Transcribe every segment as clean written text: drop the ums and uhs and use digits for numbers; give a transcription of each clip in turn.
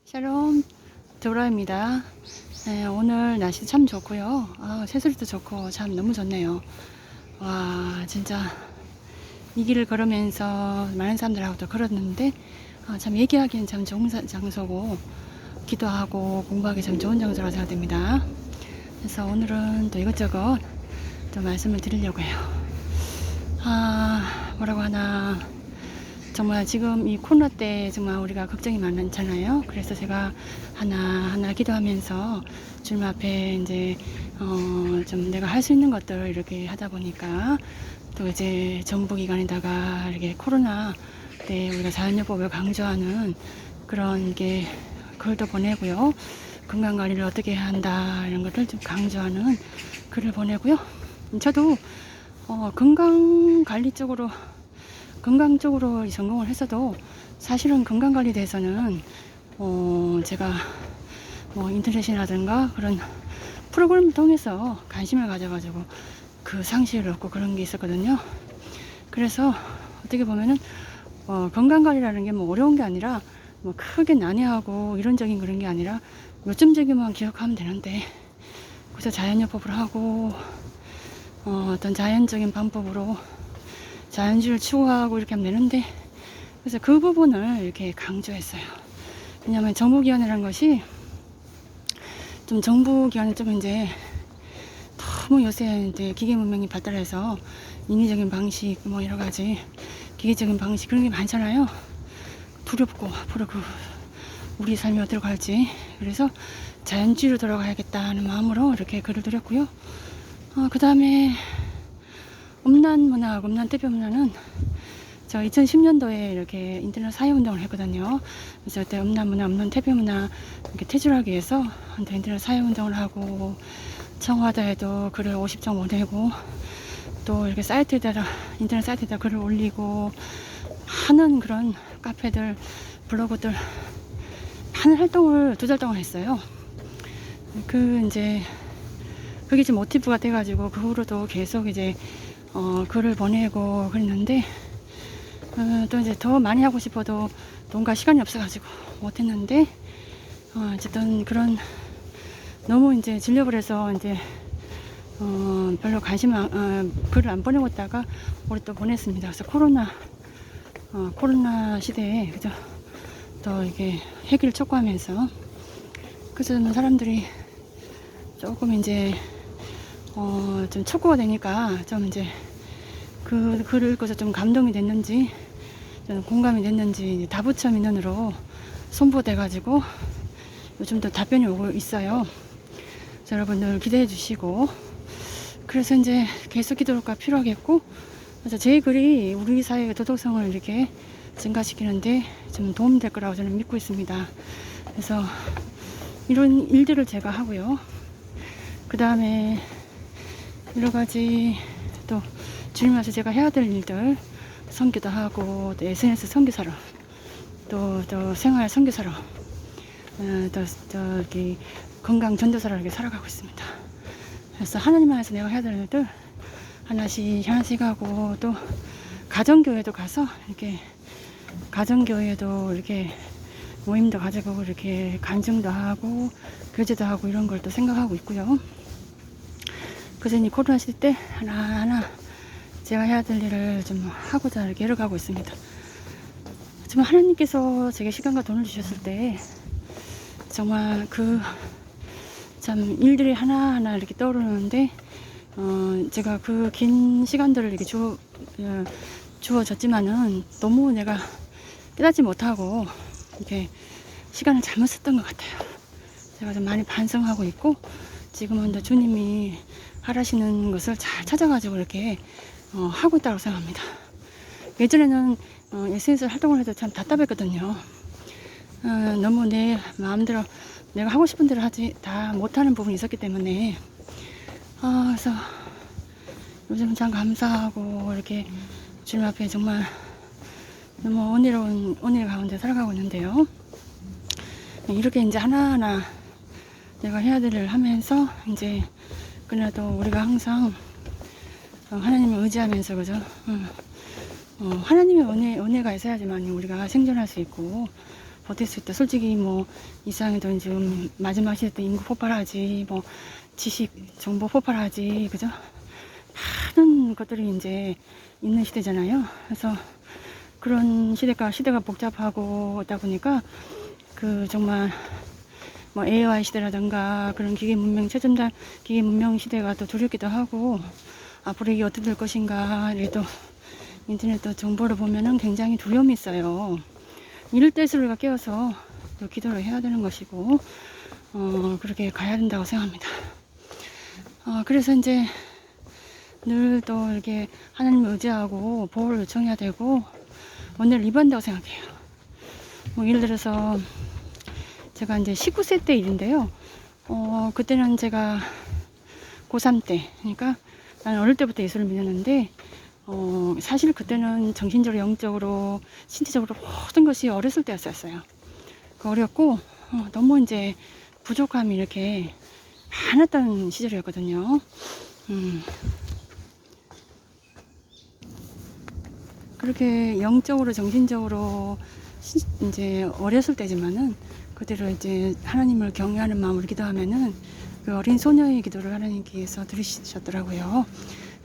샬롬 도라입니다. 네, 오늘 날씨 참 좋고요. 새소리도 좋고 참 너무 좋네요. 와, 진짜 이 길을 걸으면서 많은 사람들하고도 걸었는데 참 얘기하기엔 참 좋은 장소고 기도하고 공부하기 참 좋은 장소라고 생각됩니다. 그래서 오늘은 또 이것저것 또 말씀을 드리려고 해요. 뭐라고 하나, 정말 지금 이 코로나 때 정말 우리가 걱정이 많잖아요. 그래서 제가 하나하나 기도하면서 주님 앞에 이제 좀 내가 할 수 있는 것들을 이렇게 하다 보니까 또 이제 정부기관에다가 이렇게 코로나 때 우리가 자연요법을 강조하는 그런 게 글도 보내고요. 건강관리를 어떻게 해야 한다 이런 것들 좀 강조하는 글을 보내고요. 저도 건강관리 쪽으로 전공을 했어도 사실은 건강관리에 대해서는 제가 인터넷이라든가 그런 프로그램을 통해서 관심을 가져가지고 그 상식을 얻고 그런 게 있었거든요. 그래서 어떻게 보면은 건강관리라는 게 뭐 어려운 게 아니라 뭐 크게 난해하고 이론적인 그런 게 아니라 요점적인만 기억하면 되는데, 그래서 자연요법을 하고 어떤 자연적인 방법으로 자연주의를 추구하고 이렇게 하면 되는데, 그래서 그 부분을 이렇게 강조했어요. 왜냐하면 정부기관이라는 것이 좀 정부기관이 좀 이제 너무 요새 이제 기계 문명이 발달해서 인위적인 방식 뭐 여러 가지 기계적인 방식 그런 게 많잖아요. 두렵고 앞으로 우리 삶이 어디로 갈지. 그래서 자연주의로 돌아가야겠다는 마음으로 이렇게 글을 드렸고요. 그 다음에 음란문화, 음란대표문화는 저 2010년도에 이렇게 인터넷 사회운동을 했거든요. 그래서 그때 음란문화, 음란대표문화 이렇게 퇴출하기 위해서 인터넷 사회운동을 하고, 청와대에도 글을 50장 보내고, 또 이렇게 인터넷 사이트에다 글을 올리고, 많은 그런 카페들, 블로그들, 많은 활동을 2달 동안 했어요. 그게 이제 모티브가 돼가지고, 그 후로도 계속 이제 글을 보내고 그랬는데, 또 이제 더 많이 하고 싶어도 돈과 시간이 없어가지고 못했는데, 어쨌든 그런 너무 이제 질려버려서 이제 별로 글을 안 보내고 있다가 올해 또 보냈습니다. 그래서 코로나 시대에 그죠, 또 이게 해기를 촉구하면서, 그래서 사람들이 조금 이제 좀 촉구가 되니까 좀 이제 그 글을 읽고서 좀 감동이 됐는지 좀 공감이 됐는지 다부처 민원으로 손보돼가지고 요즘도 답변이 오고 있어요. 여러분들 기대해 주시고, 그래서 이제 계속 기도가 필요하겠고, 그래서 제 글이 우리 사회의 도덕성을 이렇게 증가시키는데 좀 도움이 될 거라고 저는 믿고 있습니다. 그래서 이런 일들을 제가 하고요. 그 다음에 여러 가지 또 주님 앞에서 제가 해야 될 일들, 선교도 하고, 또 SNS 선교사로, 또 생활 선교사로, 또 이렇게 건강 전도사로 이렇게 살아가고 있습니다. 그래서 하나님 안에서 내가 해야 될 일들 하나씩 하고, 또 가정교회도 가서 이렇게 가정교회도 이렇게 모임도 가지고 이렇게 간증도 하고 교제도 하고 이런 걸 또 생각하고 있고요. 그래서 이 코로나 시대 때 하나하나 제가 해야 될 일을 좀 하고자 이렇게 해가고 있습니다. 정말 하나님께서 제게 시간과 돈을 주셨을 때 정말 참 일들이 하나하나 이렇게 떠오르는데, 제가 그 긴 시간들을 이렇게 주어졌지만은 너무 내가 깨닫지 못하고 이렇게 시간을 잘못 썼던 것 같아요. 제가 좀 많이 반성하고 있고, 지금은 또 주님이 하라시는 것을 잘 찾아가지고 이렇게 하고 있다고 생각합니다. 예전에는 SNS 활동을 해도 참 답답했거든요. 너무 내 마음대로 내가 하고 싶은 대로 다 못하는 부분이 있었기 때문에, 그래서 요즘 참 감사하고 이렇게 주님 앞에 정말 너무 은혜로운 은혜 가운데 살아가고 있는데요. 이렇게 이제 하나하나 내가 해야 될 일을 하면서 이제 그래도 우리가 항상 하나님을 의지하면서, 그죠? 하나님의 은혜가 있어야지만 우리가 생존할 수 있고, 버틸 수 있다. 솔직히 뭐 이상해도 지금 마지막 시대 때 인구 폭발하지, 뭐 지식 정보 폭발하지, 그죠? 많은 것들이 이제 있는 시대잖아요. 그래서 그런 시대가 복잡하고 있다 보니까 그 정말 뭐 AI 시대라든가 그런 기계 문명, 최첨단 기계 문명 시대가 또 두렵기도 하고, 앞으로 이게 어떻게 될 것인가, 이래도 인터넷 정보를 보면은 굉장히 두려움이 있어요. 이럴 때일수록 우리가 깨어서 또 기도를 해야 되는 것이고, 그렇게 가야 된다고 생각합니다. 그래서 이제 늘 또 이렇게 하나님을 의지하고 보호를 요청해야 되고, 원래를 입한다고 생각해요. 뭐 예를 들어서 제가 이제 19세 때 일인데요. 그때는 제가 고3 때, 그러니까 나는 어릴 때부터 예수를 믿었는데, 사실 그때는 정신적으로, 영적으로, 신체적으로 모든 것이 어렸을 때였어요. 어렸고, 너무 이제 부족함이 이렇게 많았던 시절이었거든요. 그렇게 영적으로, 정신적으로 이제 어렸을 때지만은 그대로 이제 하나님을 경외하는 마음으로 기도하면은 그 어린 소녀의 기도를 하나님께서 들으셨더라고요.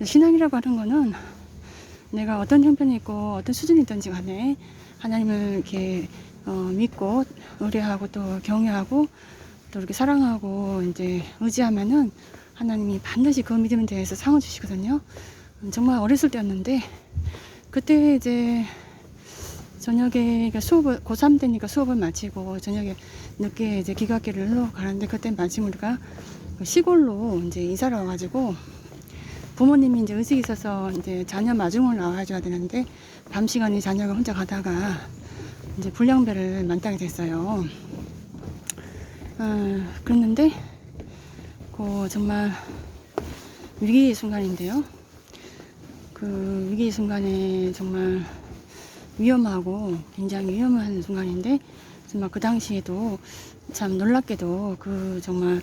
신앙이라고 하는 거는 내가 어떤 형편이 있고 어떤 수준이 있든지 간에 하나님을 이렇게 믿고 의뢰하고 또 경외하고 또 이렇게 사랑하고 이제 의지하면은 하나님이 반드시 그 믿음에 대해서 상을 주시거든요. 정말 어렸을 때였는데, 그때 이제 저녁에 수업을, 고3 때니까 수업을 마치고 저녁에 늦게 이제 기각기를 가는데, 그때 마침 우리가 시골로 이제 이사를 와가지고 부모님이 이제 의식이 있어서 이제 자녀 마중을 나와줘야 되는데, 밤 시간에 자녀가 혼자 가다가 이제 불량배를 만나게 됐어요. 그랬는데 그 정말 위기의 순간인데요. 그 위기의 순간에 정말 위험하고 굉장히 위험한 순간인데, 정말 그 당시에도 참 놀랍게도 그 정말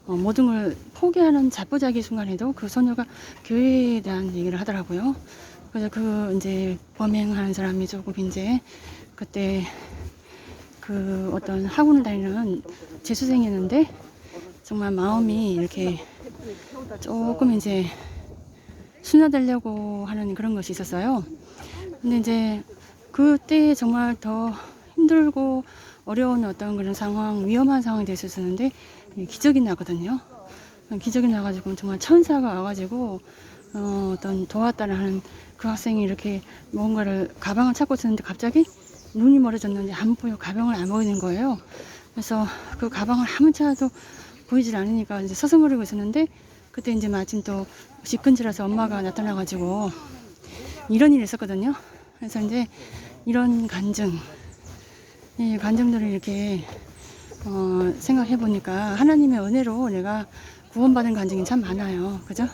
모든 걸 포기하는 자포자기 순간에도 그 소녀가 교회에 대한 얘기를 하더라고요. 그래서 그 이제 범행하는 사람이 조금 이제 그때 그 어떤 학원을 다니는 재수생이었는데, 정말 마음이 이렇게 조금 이제 순화되려고 하는 그런 것이 있었어요. 근데 이제 그때 정말 더 힘들고 어려운 어떤 그런 상황, 위험한 상황이 될 수 있었는데 기적이 나거든요. 기적이 나가지고 정말 천사가 와가지고 어떤 도왔다라는 그 학생이 이렇게 뭔가를 가방을 찾고 있었는데 갑자기 눈이 멀어졌는지 안 보여, 가방을 안 보이는 거예요. 그래서 그 가방을 아무 찾아도 보이질 않으니까 이제 서성거리고 있었는데, 그때 이제 마침 또 집 근처라서 엄마가 나타나가지고 이런 일이 있었거든요. 그래서 이제 이런 간증, 이 간증들을 이렇게 생각해 보니까 하나님의 은혜로 내가 구원받은 간증이 참 많아요. 그죠?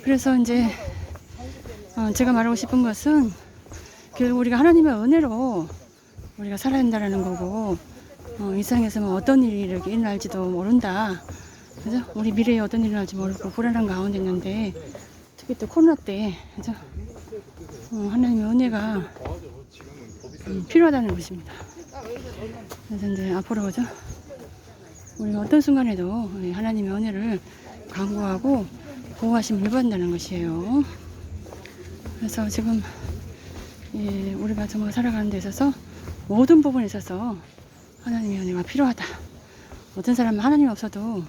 그래서 이제 제가 말하고 싶은 것은 결국 우리가 하나님의 은혜로 우리가 살아야 한다는 거고, 이 세상에서 뭐 어떤 일이 이렇게 일어날지도 모른다. 그죠? 우리 미래에 어떤 일이 일어날지 모르고 불안한 가운데 있는데, 특히 또 코로나 때, 그죠? 하나님의 은혜가 필요하다는 것입니다. 그래서 이제 앞으로, 그죠? 우리가 어떤 순간에도 하나님의 은혜를 강구하고 보호하심을 요구한다는 것이에요. 그래서 지금 우리가 정말 살아가는 데 있어서 모든 부분에 있어서 하나님의 은혜가 필요하다. 어떤 사람은 하나님 없어도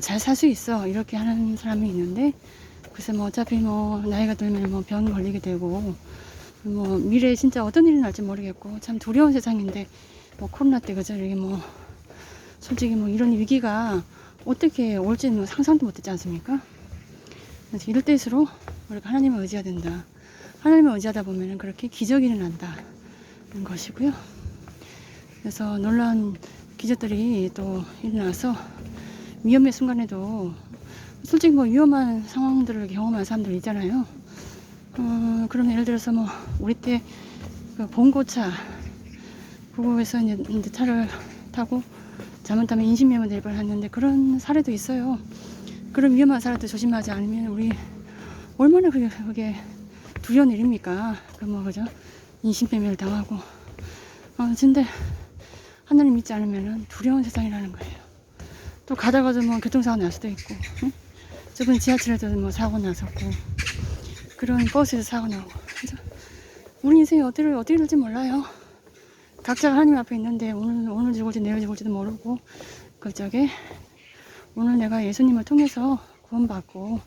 잘 살 수 있어, 이렇게 하는 사람이 있는데, 글쎄 뭐 어차피 뭐 나이가 들면 뭐 병 걸리게 되고 뭐 미래에 진짜 어떤 일이 날지 모르겠고 참 두려운 세상인데, 뭐 코로나 때 그죠, 이게 뭐 솔직히 뭐 이런 위기가 어떻게 올지는 상상도 못했지 않습니까? 그래서 이럴 때일수록 우리가 하나님을 의지해야 된다. 하나님을 의지하다 보면 그렇게 기적이 일어난다는 것이고요. 그래서 놀라운 기적들이 또 일어나서 위험의 순간에도, 솔직히 뭐 위험한 상황들을 경험한 사람들 있잖아요. 그럼 예를 들어서 뭐 우리 때 그 봉고차, 그거에서 이제 차를 타고 잘못하면 인신매매 될 뻔했는데 그런 사례도 있어요. 그런 위험한 사례도 조심하지 않으면 우리 얼마나 그게 두려운 일입니까? 그 뭐 그죠? 인신매매를 당하고, 근데 하나님 믿지 않으면 두려운 세상이라는 거예요. 또 가다가도 뭐 교통사고 날 수도 있고, 응? 저번 지하철에도 뭐 사고 났었고, 그런 버스에서 사고 나고. 그래서 우리 인생이 어디를 이럴지 몰라요. 각자가 하나님 앞에 있는데 오늘 죽을지 내일 죽을지도 모르고, 그저게 오늘 내가 예수님을 통해서 구원받고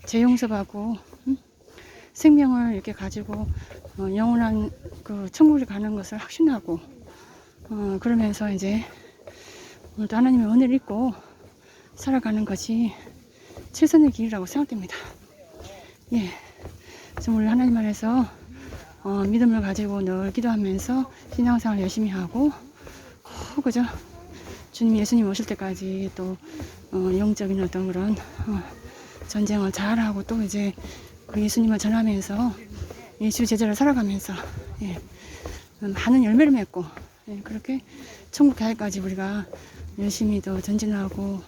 재용서받고, 응? 생명을 이렇게 가지고 영원한 그 천국에 가는 것을 확신하고, 그러면서 이제 오늘도 하나님의 은혜를 입고 살아가는 것이 최선의 길이라고 생각됩니다. 예. 그래서 우리 하나님 안에서 믿음을 가지고 늘 기도하면서 신앙생활 열심히 하고, 그죠? 주님 예수님 오실 때까지 또 영적인 어떤 그런 전쟁을 잘하고, 또 이제 그 예수님을 전하면서 예수 제자를 살아가면서, 예, 많은 열매를 맺고, 예, 그렇게 천국 가기까지 우리가 열심히 또 전진하고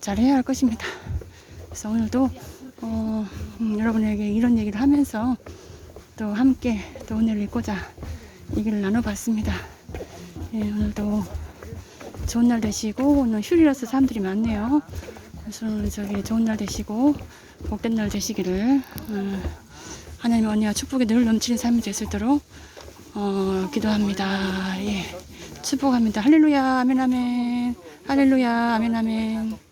잘해야 할 것입니다. 그래서 오늘도 여러분에게 이런 얘기를 하면서 또 함께 또 은혜를 입고자 얘기를 나눠봤습니다. 예, 오늘도 좋은 날 되시고, 오늘 휴일이라서 사람들이 많네요. 그래서 오늘 좋은 날 되시고 복된 날 되시기를 하나님의 언니와 축복이 늘 넘치는 삶이 될 수 있도록 기도합니다. 예, 축복합니다. 할렐루야, 아멘, 아멘. 할렐루야, 아멘, 아멘.